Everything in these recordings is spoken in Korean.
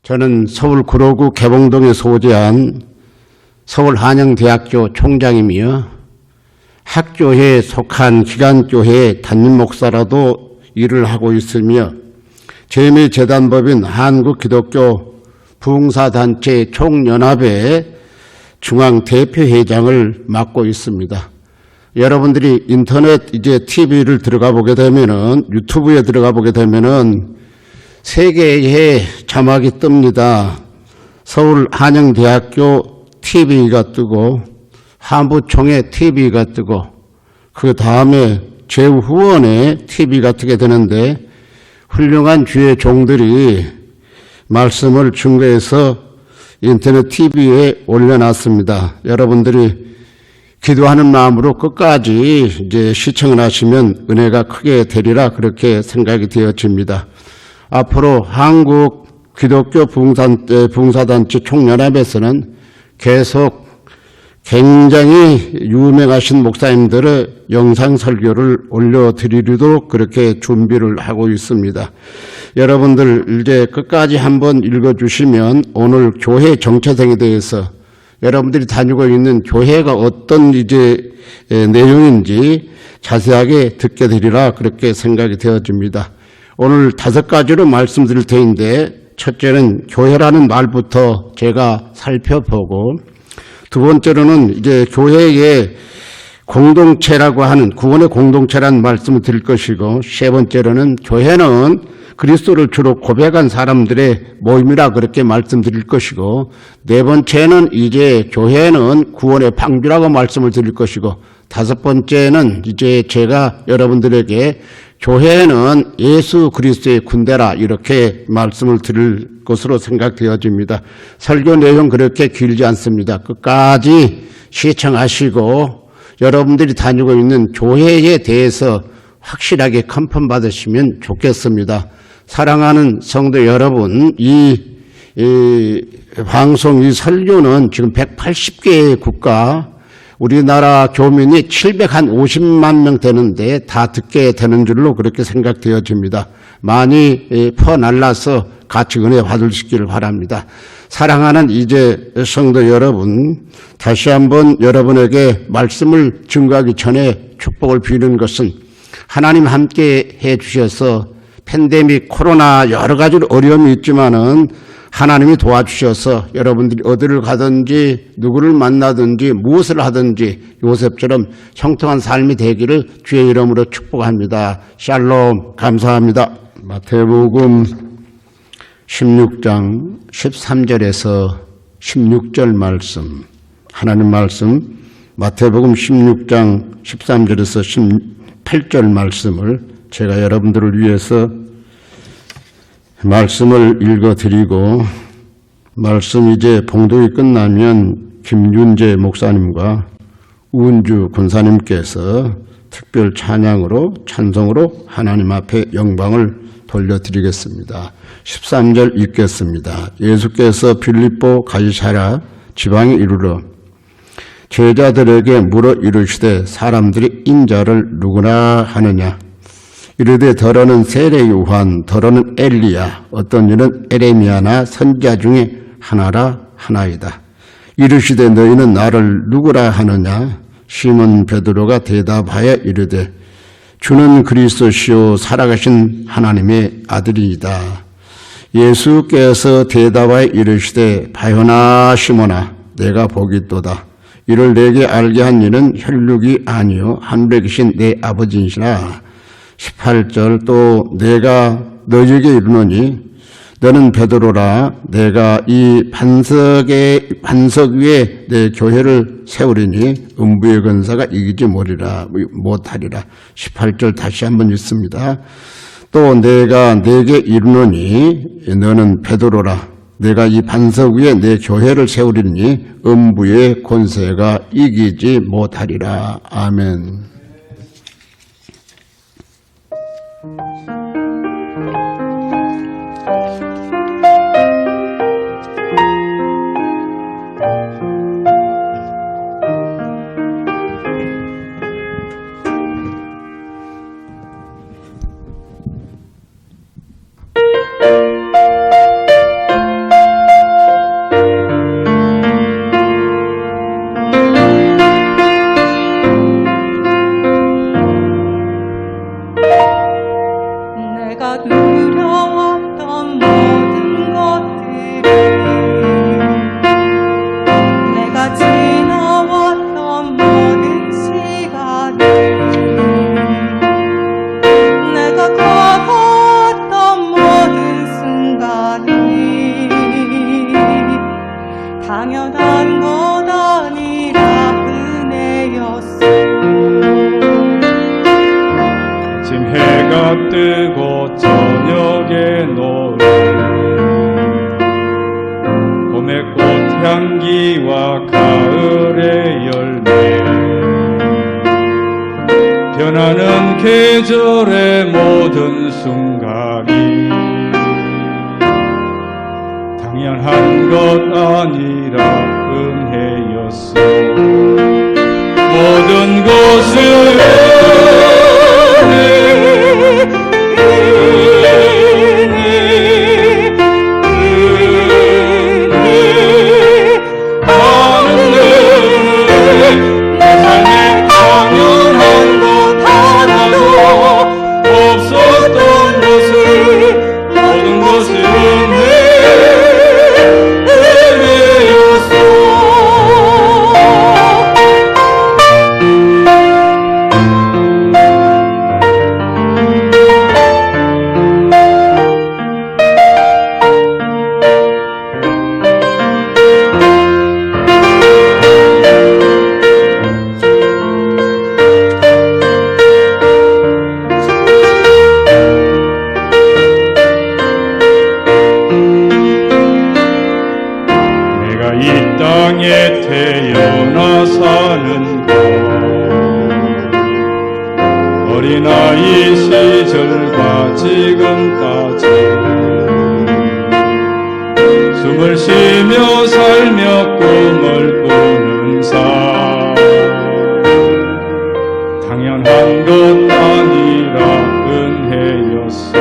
저는 서울 구로구 개봉동에 소재한 서울한영대학교 총장이며 학교에 속한 기간교회 담임 목사라도 일을 하고 있으며 재미재단법인 한국기독교 부흥사단체 총연합의 중앙대표회장을 맡고 있습니다. 여러분들이 인터넷 TV를 들어가 보게 되면은, 유튜브에 들어가 보게 되면은 세 개의 자막이 뜹니다. 서울 한영대학교 TV가 뜨고, 한부총회 TV가 뜨고, 그 다음에 제후원의 TV가 뜨게 되는데, 훌륭한 주의 종들이 말씀을 증거해서 인터넷 TV에 올려놨습니다. 여러분들이 기도하는 마음으로 끝까지 시청을 하시면 은혜가 크게 되리라 그렇게 생각이 되어집니다. 앞으로 한국 기독교 부흥사단체 총연합에서는 계속 굉장히 유명하신 목사님들의 영상 설교를 올려드리도록 그렇게 준비를 하고 있습니다. 여러분들 이제 끝까지 한번 읽어주시면 오늘 교회 정체성에 대해서 여러분들이 다니고 있는 교회가 어떤 내용인지 자세하게 듣게 되리라 그렇게 생각이 되어집니다. 오늘 5가지로 말씀드릴 터인데, 첫째는 교회라는 말부터 제가 살펴보고, 두 번째로는 교회의 공동체라고 하는 구원의 공동체라는 말씀을 드릴 것이고, 세 번째로는 교회는 그리스도를 주로 고백한 사람들의 모임이라 그렇게 말씀드릴 것이고, 네 번째는 교회는 구원의 방주라고 말씀을 드릴 것이고, 다섯 번째는 제가 여러분들에게 교회는 예수 그리스도의 군대라 이렇게 말씀을 드릴 것으로 생각되어집니다. 설교 내용 그렇게 길지 않습니다. 끝까지 시청하시고 여러분들이 다니고 있는 교회에 대해서 확실하게 컨펌 받으시면 좋겠습니다. 사랑하는 성도 여러분, 이 방송, 이 설교는 지금 180개의 국가, 우리나라 교민이 750만 명 되는데 다 듣게 되는 줄로 그렇게 생각되어집니다. 많이 퍼날라서 같이 은혜 받으시기를 바랍니다. 사랑하는 성도 여러분, 다시 한번 여러분에게 말씀을 증거하기 전에 축복을 비는 것은 하나님 함께 해 주셔서 팬데믹, 코로나 여러 가지 어려움이 있지만은 하나님이 도와주셔서 여러분들이 어디를 가든지 누구를 만나든지 무엇을 하든지 요셉처럼 형통한 삶이 되기를 주의 이름으로 축복합니다. 샬롬. 감사합니다. 마태복음 16장 13절에서 16절 말씀, 하나님 말씀, 마태복음 16장 13절에서 18절 말씀을 제가 여러분들을 위해서 말씀을 읽어드리고, 말씀 봉독이 끝나면 김윤재 목사님과 우은주 군사님께서 특별 찬양으로, 찬송으로 하나님 앞에 영광을 돌려드리겠습니다. 13절 읽겠습니다. 예수께서 빌립보 가이사랴 지방에 이르러 제자들에게 물어 이르시되 사람들이 인자를 누구나 하느냐? 이르되 더러는 세례 요한, 더러는 엘리야, 어떤 이는 에레미야나 선지자 중에 하나라 하나이다. 이르시되 너희는 나를 누구라 하느냐? 시몬 베드로가 대답하여 이르되 주는 그리스도시요 살아가신 하나님의 아들이다. 예수께서 대답하여 이르시되 바요나 시몬아, 내가 복이 있도다. 이를 내게 알게 한 이는 혈육이 아니요 하늘에 계신 내 아버지이시라. 18절 또 내가 너희에게 이르노니 너는 베드로라. 내가 이 반석 위에 내 교회를 세우리니 음부의 권세가 이기지 못하리라. 18절 다시 한번 읽습니다. 또 내가 네게 이르노니 너는 베드로라. 내가 이 반석 위에 내 교회를 세우리니 음부의 권세가 이기지 못하리라. 아멘. 해가 뜨고 저녁에 노을 봄의 꽃향기와 가을의 열매 변하는 계절의 모든 순간이 당연한 것 아니라 은혜였어. 모든 것은 이 땅에 태어나 사는 것 어린아이 시절과 지금까지 숨을 쉬며 살며 꿈을 꾸는 삶 당연한 것 아니라 은혜였어.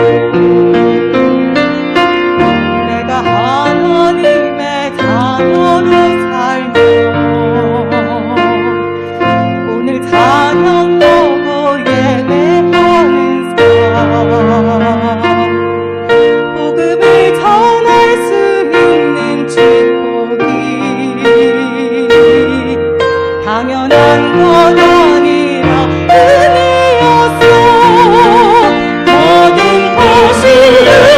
당연한 것 아니라 은혜였어. 모든 것을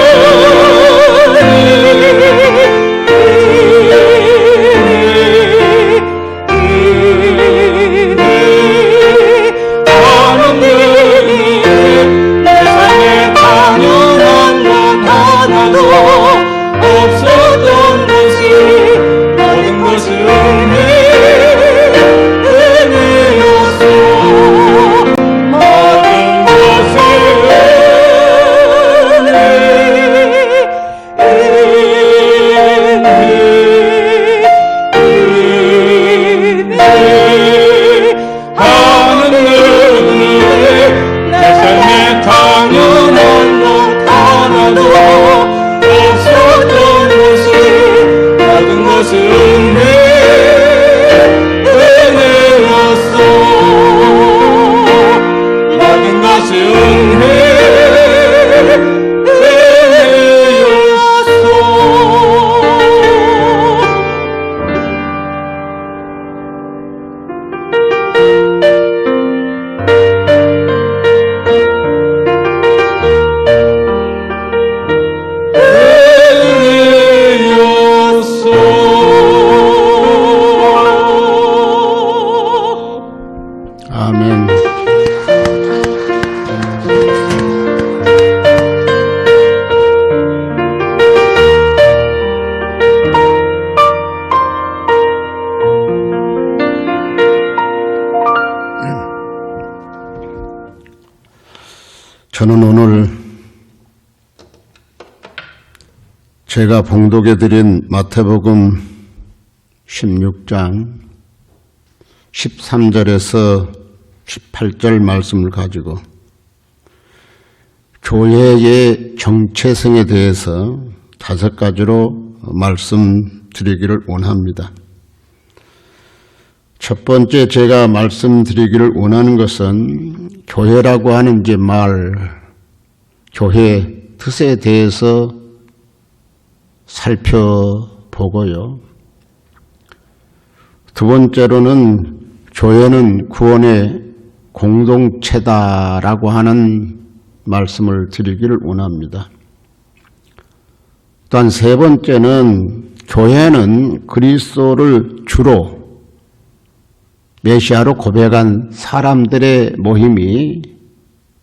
내 삶에 당연한 것 하나도 없었던 것이 모든 것을 아멘. 저는 오늘 제가 봉독해 드린 마태복음 16장 13절에서 18절 말씀을 가지고 교회의 정체성에 대해서 5가지로 말씀드리기를 원합니다. 첫 번째 제가 말씀드리기를 원하는 것은 교회라고 하는 이제 교회 뜻에 대해서 살펴보고요. 두 번째로는 교회는 구원의 공동체다라고 하는 말씀을 드리기를 원합니다. 또한 세 번째는 교회는 그리스도를 주로 메시아로 고백한 사람들의 모임이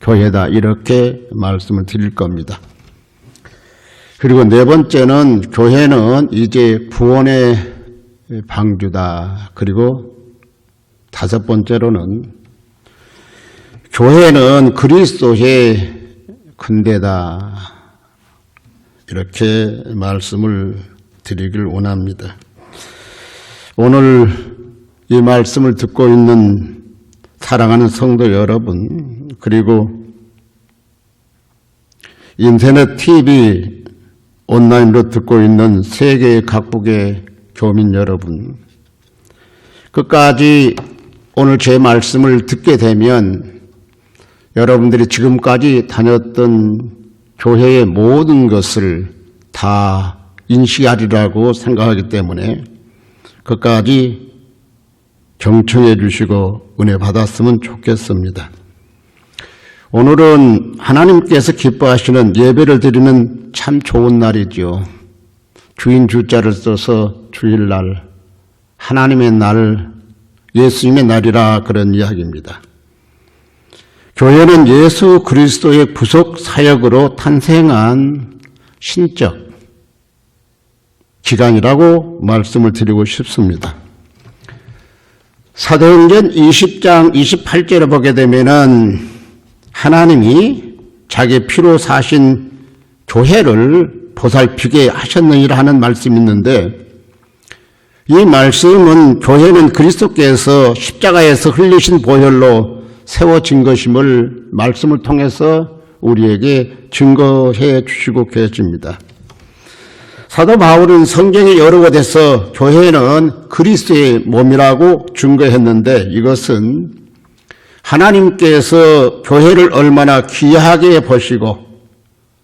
교회다 이렇게 말씀을 드릴 겁니다. 그리고 네 번째는 교회는 이제 구원의 방주다. 그리고 다섯 번째로는 교회는 그리스도의 근대다. 이렇게 말씀을 드리길 원합니다. 오늘 이 말씀을 듣고 있는 사랑하는 성도 여러분, 그리고 인터넷 TV 온라인으로 듣고 있는 세계 각국의 교민 여러분, 끝까지 오늘 제 말씀을 듣게 되면 여러분들이 지금까지 다녔던 교회의 모든 것을 다 인식하리라고 생각하기 때문에 끝까지 경청해 주시고 은혜 받았으면 좋겠습니다. 오늘은 하나님께서 기뻐하시는 예배를 드리는 참 좋은 날이죠. 주인 주자를 써서 주일날, 하나님의 날, 예수님의 날이라 그런 이야기입니다. 교회는 예수 그리스도의 부속 사역으로 탄생한 신적 기관이라고 말씀을 드리고 싶습니다. 사도행전 20장 28절을 보게 되면은 하나님이 자기 피로 사신 교회를 보살피게 하셨느니라 하는 말씀이 있는데, 이 말씀은 교회는 그리스도께서 십자가에서 흘리신 보혈로 세워진 것임을 말씀을 통해서 우리에게 증거해 주시고 계십니다. 사도 바울은 성경의 여러 곳에서 교회는 그리스도의 몸이라고 증거했는데, 이것은 하나님께서 교회를 얼마나 귀하게 보시고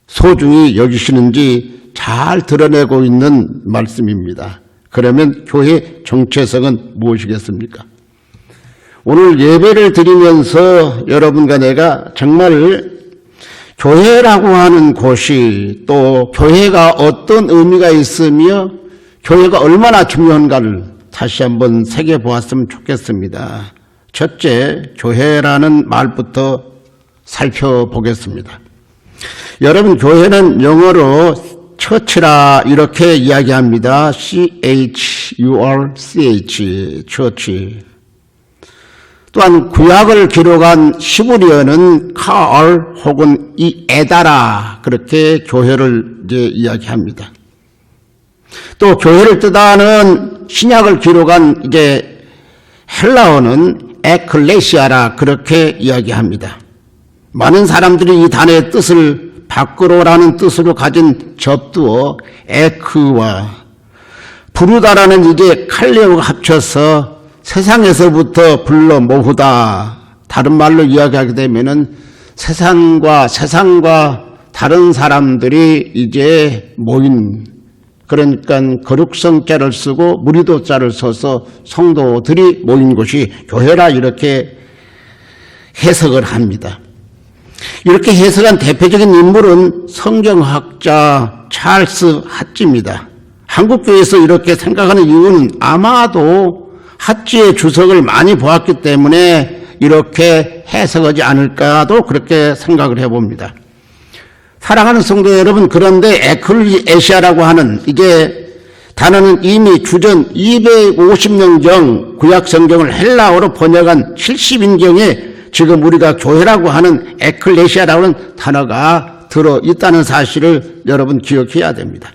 소중히 여기시는지 잘 드러내고 있는 말씀입니다. 그러면 교회 정체성은 무엇이겠습니까? 오늘 예배를 드리면서 여러분과 내가 정말 교회라고 하는 곳이, 또 교회가 어떤 의미가 있으며 교회가 얼마나 중요한가를 다시 한번 새겨보았으면 좋겠습니다. 첫째, 교회라는 말부터 살펴보겠습니다. 여러분, 교회는 영어로 처치라 이렇게 이야기합니다. C-H-U-R-C-H, 처치. 또한 구약을 기록한 히브리어는 카얼 혹은 이 에다라, 그렇게 교회를 이제 이야기합니다. 또 교회를 뜻하는 신약을 기록한 이제 헬라어는 에클레시아라, 그렇게 이야기합니다. 많은 사람들이 이 단어의 뜻을 밖으로라는 뜻으로 가진 접두어 에크와 부르다라는 이제 칼레오가 합쳐서 세상에서부터 불러 모으다, 다른 말로 이야기하게 되면은 세상과 다른 사람들이 이제 모인, 그러니까 거룩성자를 쓰고 무리도자를 써서 성도들이 모인 곳이 교회라 이렇게 해석을 합니다. 이렇게 해석한 대표적인 인물은 성경학자 찰스 핫지입니다. 한국교회에서 이렇게 생각하는 이유는 아마도 핫지의 주석을 많이 보았기 때문에 이렇게 해석하지 않을까도 그렇게 생각을 해봅니다. 사랑하는 성도 여러분, 그런데 에클레시아라고 하는 이게 단어는 이미 주전 250년경 구약 성경을 헬라어로 번역한 70인경에 지금 우리가 교회라고 하는 에클레시아라고 하는 단어가 들어있다는 사실을 여러분 기억해야 됩니다.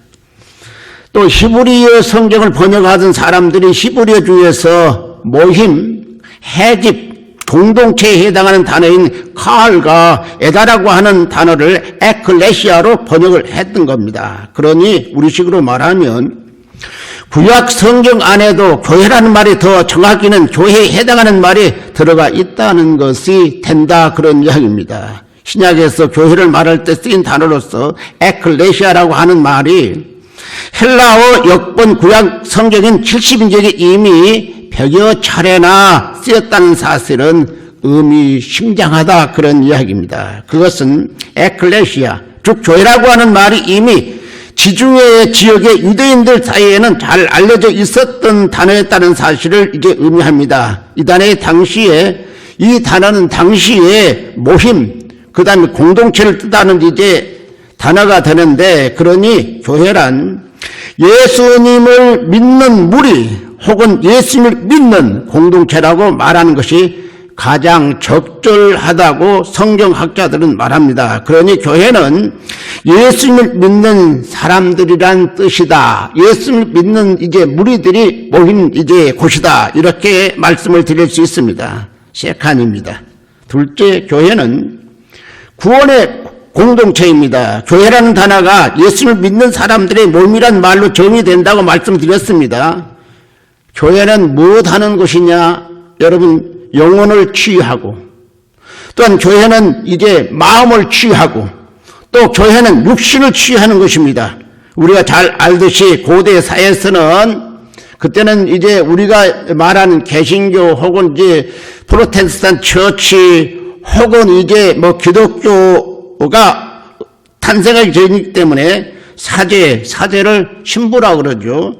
또 히브리어 성경을 번역하던 사람들이 히브리어 중에서 모임, 해집, 공동체에 해당하는 단어인 카알과 에다라고 하는 단어를 에클레시아로 번역을 했던 겁니다. 그러니 우리식으로 말하면 구약 성경 안에도 교회라는 말이 더 정확히는 교회에 해당하는 말이 들어가 있다는 것이 된다, 그런 이야기입니다. 신약에서 교회를 말할 때 쓰인 단어로서 에클레시아라고 하는 말이 헬라어 역번 구약 성경인 70인경에 이미 100여 차례나 쓰였다는 사실은 의미심장하다, 그런 이야기입니다. 그것은 에클레시아, 즉 교회라고 하는 말이 이미 지중해 지역의 유대인들 사이에는 잘 알려져 있었던 단어였다는 사실을 이제 의미합니다. 이 단어는 당시에 모임, 그 다음에 공동체를 뜻하는 이제 단어가 되는데, 그러니 교회란 예수님을 믿는 무리 혹은 예수님을 믿는 공동체라고 말하는 것이 가장 적절하다고 성경학자들은 말합니다. 그러니 교회는 예수님을 믿는 사람들이란 뜻이다. 예수님을 믿는 이제 무리들이 모인 이제 곳이다. 이렇게 말씀을 드릴 수 있습니다. 세 칸입니다. 둘째, 교회는 구원의 공동체입니다. 교회라는 단어가 예수님을 믿는 사람들의 몸이란 말로 정의된다고 말씀드렸습니다. 교회는 무엇 하는 곳이냐? 여러분, 영혼을 치유하고, 또한 교회는 이제 마음을 치유하고, 또 교회는 육신을 치유하는 것입니다. 우리가 잘 알듯이 고대 사회에서는 그때는 이제 우리가 말하는 개신교 혹은 이제 프로테스탄트 처치 혹은 이제 뭐 기독교가 탄생하기 전이기 때문에 사제를 신부라고 그러죠.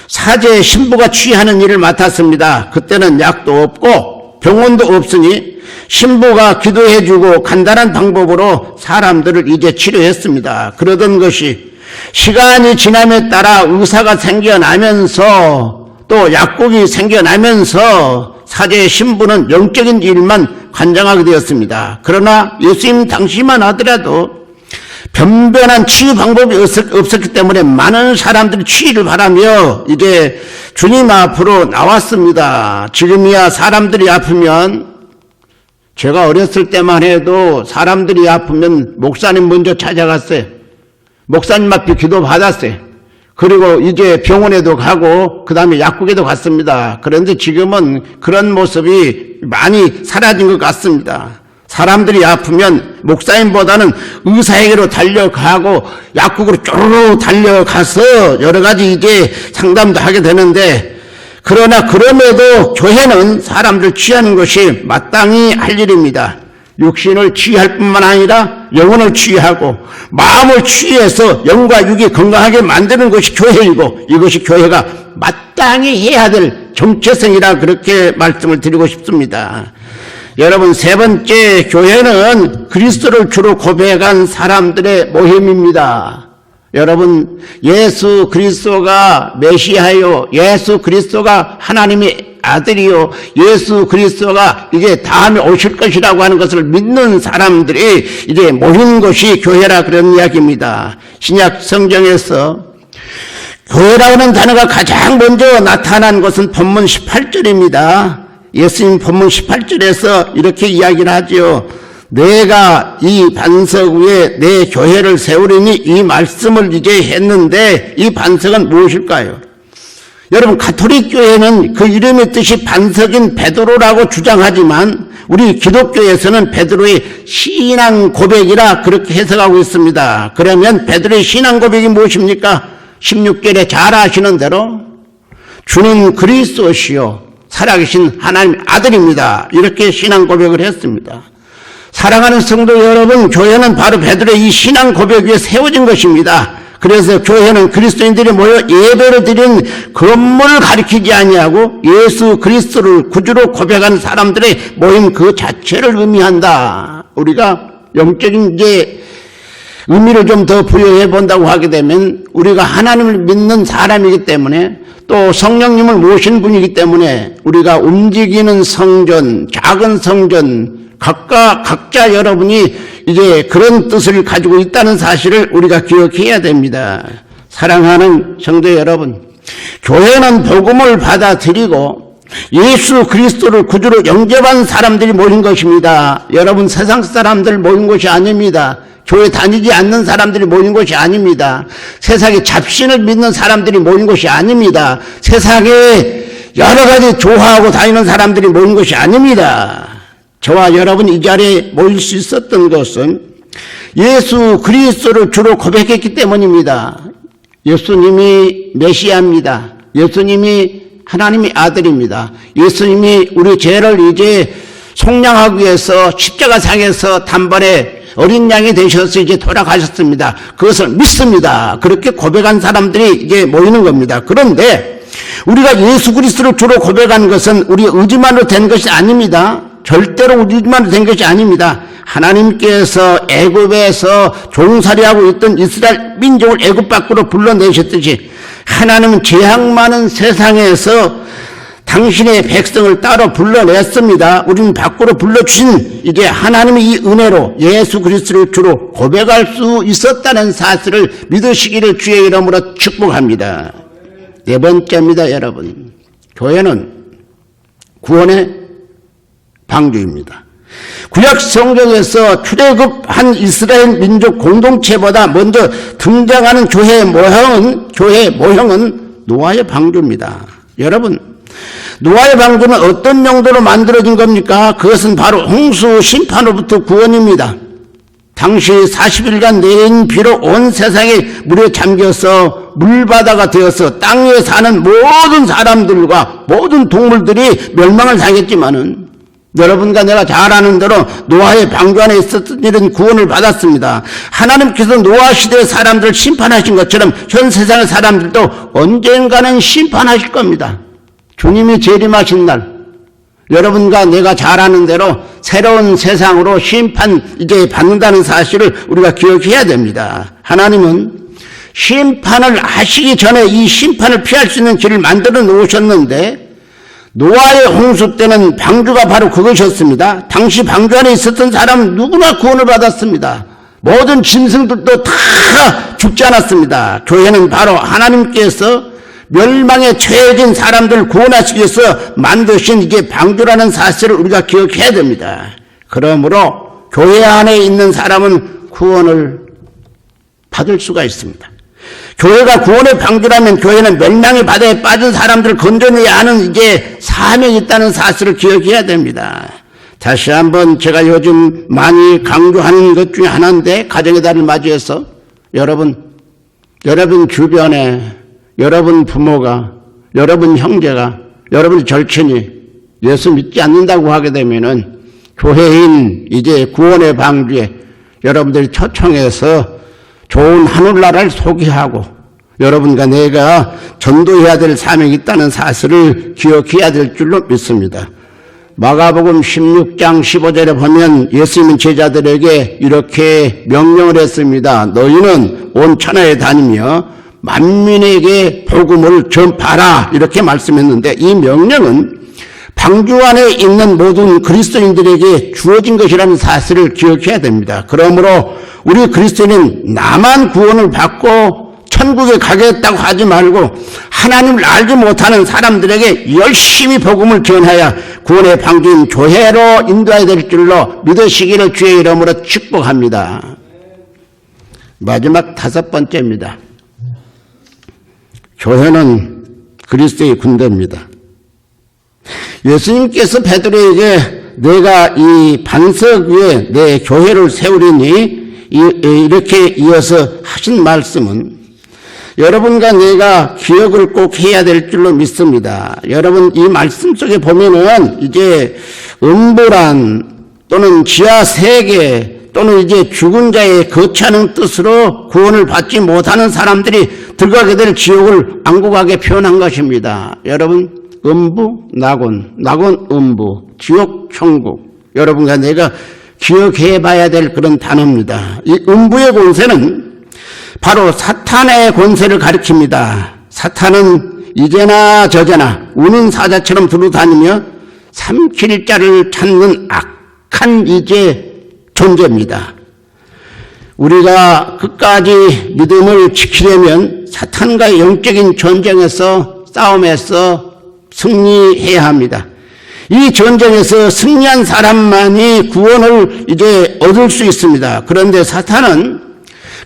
사제 신부가 치유하는 일을 맡았습니다. 그때는 약도 없고 병원도 없으니 신부가 기도해주고 간단한 방법으로 사람들을 이제 치료했습니다. 그러던 것이 시간이 지남에 따라 의사가 생겨나면서 또 약국이 생겨나면서 사제 신부는 영적인 일만 관장하게 되었습니다. 그러나 예수님 당시만 하더라도 변변한 치유 방법이 없었기 때문에 많은 사람들이 치유를 바라며 이제 주님 앞으로 나왔습니다. 지금이야 사람들이 아프면, 제가 어렸을 때만 해도 사람들이 아프면 목사님 먼저 찾아갔어요. 목사님 앞에 기도 받았어요. 그리고 이제 병원에도 가고 그 다음에 약국에도 갔습니다. 그런데 지금은 그런 모습이 많이 사라진 것 같습니다. 사람들이 아프면 목사님보다는 의사에게로 달려가고 약국으로 쪼르르 달려가서 여러 가지 이제 상담도 하게 되는데, 그러나 그럼에도 교회는 사람들 치유하는 것이 마땅히 할 일입니다. 육신을 치유할 뿐만 아니라 영혼을 치유하고 마음을 치유해서 영과 육이 건강하게 만드는 것이 교회이고, 이것이 교회가 마땅히 해야 될 정체성이라 그렇게 말씀을 드리고 싶습니다. 여러분, 세 번째, 교회는 그리스도를 주로 고백한 사람들의 모임입니다. 여러분, 예수 그리스도가 메시아요, 예수 그리스도가 하나님의 아들이요, 예수 그리스도가 이제 다음에 오실 것이라고 하는 것을 믿는 사람들이 이제 모인 것이 교회라 그런 이야기입니다. 신약 성경에서 교회라는 단어가 가장 먼저 나타난 것은 본문 18절입니다. 예수님 본문 18절에서 이렇게 이야기를 하죠. 내가 이 반석 위에 내 교회를 세우리니, 이 말씀을 이제 했는데 이 반석은 무엇일까요? 여러분, 가톨릭 교회는 그 이름의 뜻이 반석인 베드로라고 주장하지만 우리 기독교에서는 베드로의 신앙 고백이라 그렇게 해석하고 있습니다. 그러면 베드로의 신앙 고백이 무엇입니까? 16절에 잘 아시는 대로 주는 그리스도시요 살아계신 하나님 아들입니다. 이렇게 신앙 고백을 했습니다. 사랑하는 성도 여러분, 교회는 바로 베드로의 이 신앙 고백 위에 세워진 것입니다. 그래서 교회는 그리스도인들이 모여 예배를 드린 건물을 가리키지 아니하고 예수 그리스도를 구주로 고백하는 사람들의 모임 그 자체를 의미한다. 우리가 영적인 이제 의미를 좀 더 부여해 본다고 하게 되면, 우리가 하나님을 믿는 사람이기 때문에 또 성령님을 모신 분이기 때문에 우리가 움직이는 성전, 작은 성전, 각자 여러분이 이제 그런 뜻을 가지고 있다는 사실을 우리가 기억해야 됩니다. 사랑하는 성도 여러분, 교회는 복음을 받아들이고 예수 그리스도를 구주로 영접한 사람들이 모인 것입니다. 여러분, 세상 사람들 모인 것이 아닙니다. 교회 다니지 않는 사람들이 모인 것이 아닙니다. 세상에 잡신을 믿는 사람들이 모인 것이 아닙니다. 세상에 여러 가지 좋아하고 다니는 사람들이 모인 것이 아닙니다. 저와 여러분 이 자리에 모일 수 있었던 것은 예수 그리스도를 주로 고백했기 때문입니다. 예수님이 메시아입니다. 예수님이 하나님의 아들입니다. 예수님이 우리 죄를 이제 속량하기 위해서 십자가상에서 단번에 어린 양이 되셔서 이제 돌아가셨습니다. 그것을 믿습니다. 그렇게 고백한 사람들이 이제 모이는 겁니다. 그런데 우리가 예수 그리스도를 주로 고백하는 것은 우리 의지만으로 된 것이 아닙니다. 절대로 우리만 된 것이 아닙니다. 하나님께서 애굽에서 종살이하고 있던 이스라엘 민족을 애굽 밖으로 불러내셨듯이 하나님은 재앙 많은 세상에서 당신의 백성을 따로 불러냈습니다. 우리는 밖으로 불러주신 이제 하나님의 이 은혜로 예수 그리스도를 주로 고백할 수 있었다는 사실을 믿으시기를 주의 이름으로 축복합니다. 네 번째입니다, 여러분. 교회는 구원의 방주입니다. 구약 성경에서 출애굽한 이스라엘 민족 공동체보다 먼저 등장하는 교회의 모형은 노아의 방주입니다. 여러분, 노아의 방주는 어떤 용도로 만들어진 겁니까? 그것은 바로 홍수 심판으로부터 구원입니다. 당시 40일간 내린 비로 온 세상에 물에 잠겨서 물바다가 되어서 땅에 사는 모든 사람들과 모든 동물들이 멸망을 당했지만은 여러분과 내가 잘 아는 대로 노아의 방주 안에 있었던 일은 구원을 받았습니다. 하나님께서 노아 시대의 사람들을 심판하신 것처럼 현 세상의 사람들도 언젠가는 심판하실 겁니다. 주님이 재림하신 날 여러분과 내가 잘 아는 대로 새로운 세상으로 심판 이제 받는다는 사실을 우리가 기억해야 됩니다. 하나님은 심판을 하시기 전에 이 심판을 피할 수 있는 길을 만들어 놓으셨는데 노아의 홍수 때는 방주가 바로 그것이었습니다. 당시 방주 안에 있었던 사람은 누구나 구원을 받았습니다. 모든 짐승들도 다 죽지 않았습니다. 교회는 바로 하나님께서 멸망에 처해진 사람들을 구원하시기 위해서 만드신 이게 방주라는 사실을 우리가 기억해야 됩니다. 그러므로 교회 안에 있는 사람은 구원을 받을 수가 있습니다. 교회가 구원의 방주라면 교회는 멸망의 바다에 빠진 사람들을 건져내야 하는 이제 사명이 있다는 사실을 기억해야 됩니다. 다시 한번 제가 요즘 많이 강조하는 것 중에 하나인데, 가정의 달을 맞이해서 여러분 주변에 여러분 부모가, 여러분 형제가, 여러분 절친이 예수 믿지 않는다고 하게 되면은 교회인 이제 구원의 방주에 여러분들이 초청해서 좋은 하늘나라를 소개하고 여러분과 내가 전도해야 될 사명이 있다는 사실을 기억해야 될 줄로 믿습니다. 마가복음 16장 15절에 보면 예수님은 제자들에게 이렇게 명령을 했습니다. 너희는 온 천하에 다니며 만민에게 복음을 전파하라, 이렇게 말씀했는데 이 명령은 방주 안에 있는 모든 그리스도인들에게 주어진 것이라는 사실을 기억해야 됩니다. 그러므로 우리 그리스도인은 나만 구원을 받고 천국에 가겠다고 하지 말고 하나님을 알지 못하는 사람들에게 열심히 복음을 전하여 구원의 방주인 교회로 인도해야 될 줄로 믿으시기를 주의 이름으로 축복합니다. 마지막 다섯 번째입니다. 교회는 그리스도의 군대입니다. 예수님께서 베드로에게 내가 이 반석 위에 내 교회를 세우리니 이렇게 이어서 하신 말씀은 여러분과 내가 기억을 꼭 해야 될 줄로 믿습니다. 여러분, 이 말씀 속에 보면은 이제 음부란 또는 지하 세계 또는 이제 죽은 자의 거치하는 뜻으로 구원을 받지 못하는 사람들이 들어가게 될 지옥을 안국하게 표현한 것입니다. 여러분, 음부, 낙원, 음부, 지옥, 천국. 여러분과 내가 기억해 봐야 될 그런 단어입니다. 이 음부의 권세는 바로 사탄의 권세를 가리킵니다. 사탄은 이제나 저제나 운인사자처럼 두루다니며 삼킬 자를 찾는 악한 이제 존재입니다. 우리가 끝까지 믿음을 지키려면 사탄과의 영적인 전쟁에서 싸움에서 승리해야 합니다. 이 전쟁에서 승리한 사람만이 구원을 이제 얻을 수 있습니다. 그런데 사탄은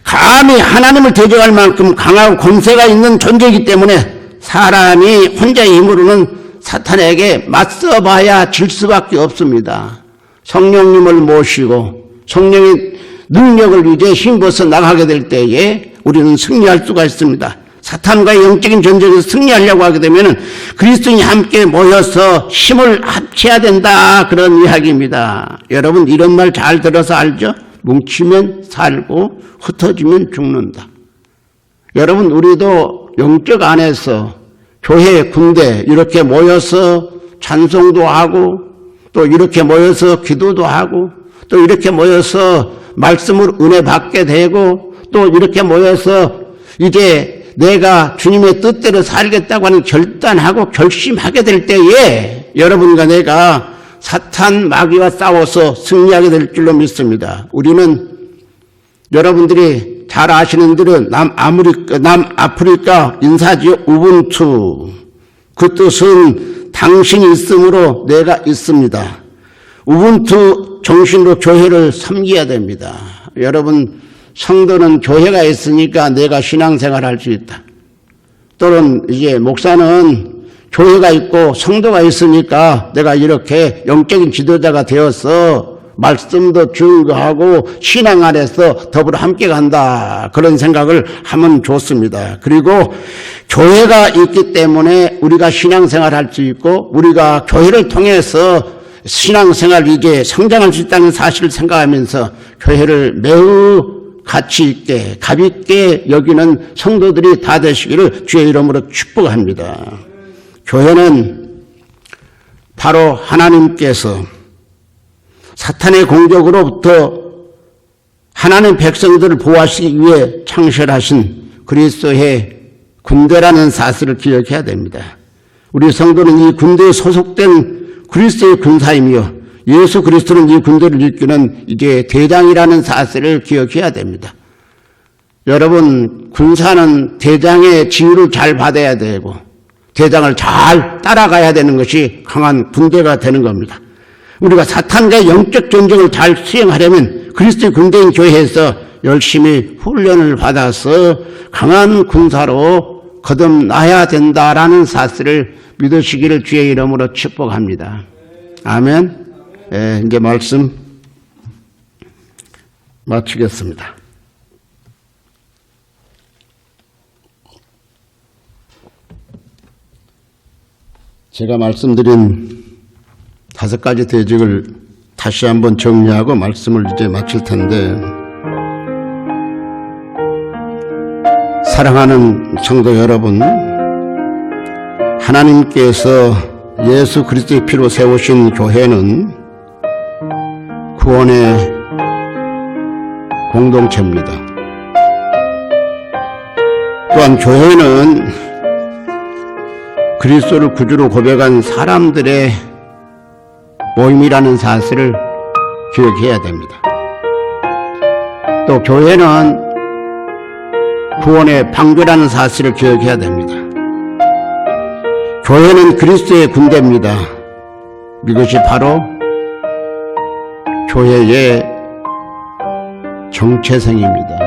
감히 하나님을 대적할 만큼 강하고 권세가 있는 존재이기 때문에 사람이 혼자의 힘으로는 사탄에게 맞서봐야 질 수밖에 없습니다. 성령님을 모시고 성령의 능력을 이제 힘입어서 나가게 될 때에 우리는 승리할 수가 있습니다. 사탄과의 영적인 전쟁에서 승리하려고 하게 되면 그리스도인이 함께 모여서 힘을 합쳐야 된다, 그런 이야기입니다. 여러분, 이런 말 잘 들어서 알죠? 뭉치면 살고 흩어지면 죽는다. 여러분, 우리도 영적 안에서 교회, 군대 이렇게 모여서 찬송도 하고 또 이렇게 모여서 기도도 하고 또 이렇게 모여서 말씀을 은혜 받게 되고 또 이렇게 모여서 이제 내가 주님의 뜻대로 살겠다고 하는 결단하고 결심하게 될 때에 여러분과 내가 사탄 마귀와 싸워서 승리하게 될 줄로 믿습니다. 우리는 여러분들이 잘 아시는 대로 남아프리카 인사지역 우분투, 그 뜻은 당신이 있으므로 내가 있습니다. 우분투 정신으로 교회를 섬겨야 됩니다. 여러분, 성도는 교회가 있으니까 내가 신앙생활 할 수 있다. 또는 이제 목사는 교회가 있고 성도가 있으니까 내가 이렇게 영적인 지도자가 되어서 말씀도 증거하고 신앙 안에서 더불어 함께 간다. 그런 생각을 하면 좋습니다. 그리고 교회가 있기 때문에 우리가 신앙생활 할 수 있고 우리가 교회를 통해서 신앙생활 이게 성장할 수 있다는 사실을 생각하면서 교회를 매우 가치 있게 값 있게 여기는 성도들이 다 되시기를 주의 이름으로 축복합니다. 교회는 바로 하나님께서 사탄의 공격으로부터 하나님 백성들을 보호하시기 위해 창설하신 그리스도의 군대라는 사실을 기억해야 됩니다. 우리 성도는 이 군대에 소속된 그리스도의 군사이며 예수 그리스도는 이 군대를 이끄는 이제 대장이라는 사실을 기억해야 됩니다. 여러분, 군사는 대장의 지휘를 잘 받아야 되고 대장을 잘 따라가야 되는 것이 강한 군대가 되는 겁니다. 우리가 사탄과의 영적 전쟁을 잘 수행하려면 그리스도의 군대인 교회에서 열심히 훈련을 받아서 강한 군사로 거듭나야 된다라는 사실을 믿으시기를 주의 이름으로 축복합니다. 아멘. 이제 말씀 마치겠습니다. 제가 말씀드린 5가지 대적을 다시 한번 정리하고 말씀을 이제 마칠 텐데, 사랑하는 성도 여러분, 하나님께서 예수 그리스도의 피로 세우신 교회는 구원의 공동체입니다. 또한 교회는 그리스도를 구주로 고백한 사람들의 모임이라는 사실을 기억해야 됩니다. 또 교회는 구원의 방주라는 사실을 기억해야 됩니다. 교회는 그리스도의 군대입니다. 이것이 바로 교회의 정체성입니다.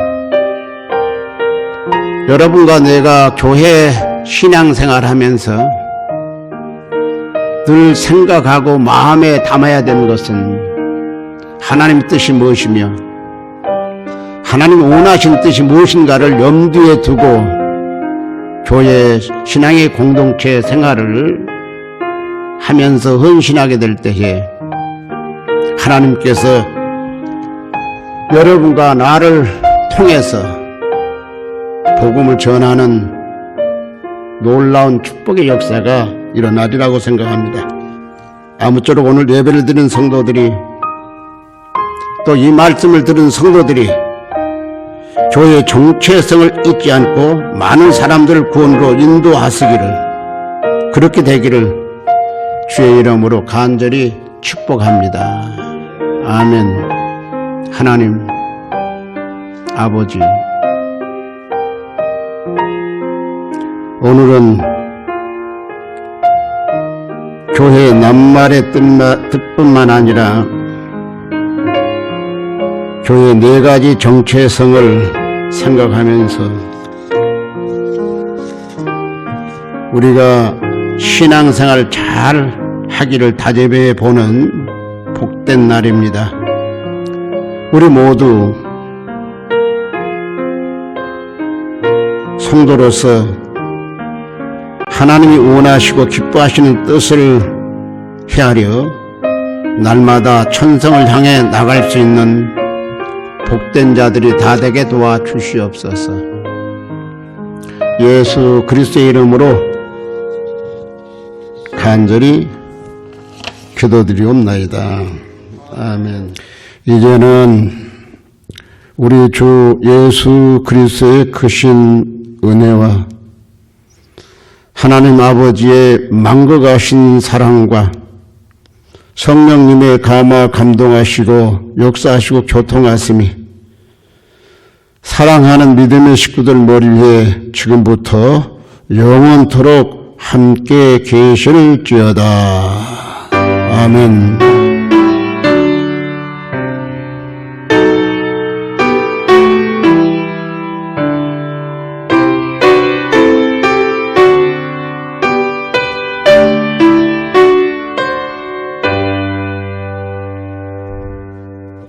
여러분과 내가 교회 신앙생활하면서 늘 생각하고 마음에 담아야 되는 것은 하나님 뜻이 무엇이며 하나님 원하신 뜻이 무엇인가를 염두에 두고 교회 신앙의 공동체 생활을 하면서 헌신하게 될 때에 하나님께서 여러분과 나를 통해서 복음을 전하는 놀라운 축복의 역사가 일어나리라고 생각합니다. 아무쪼록 오늘 예배를 드린 성도들이 또 이 말씀을 들은 성도들이 교회의 정체성을 잊지 않고 많은 사람들을 구원으로 인도하시기를, 그렇게 되기를 주의 이름으로 간절히 축복합니다. 아멘. 하나님 아버지, 오늘은 교회의 낱말의 뜻뿐만 아니라 교회의 4가지 정체성을 생각하면서 우리가 신앙생활 잘 하기를 다짐해 보는 복된 날입니다. 우리 모두 성도로서 하나님이 원하시고 기뻐하시는 뜻을 헤아려 날마다 천성을 향해 나갈 수 있는 복된 자들이 다 되게 도와주시옵소서. 예수 그리스도의 이름으로 간절히 기도드리옵나이다. 아멘. 이제는 우리 주 예수 그리스도의 크신 은혜와 하나님 아버지의 망각하신 사랑과 성령님의 감화 감동하시고 역사하시고 교통하심이 사랑하는 믿음의 식구들 머리 위에 지금부터 영원토록 함께 계실지어다. 아멘.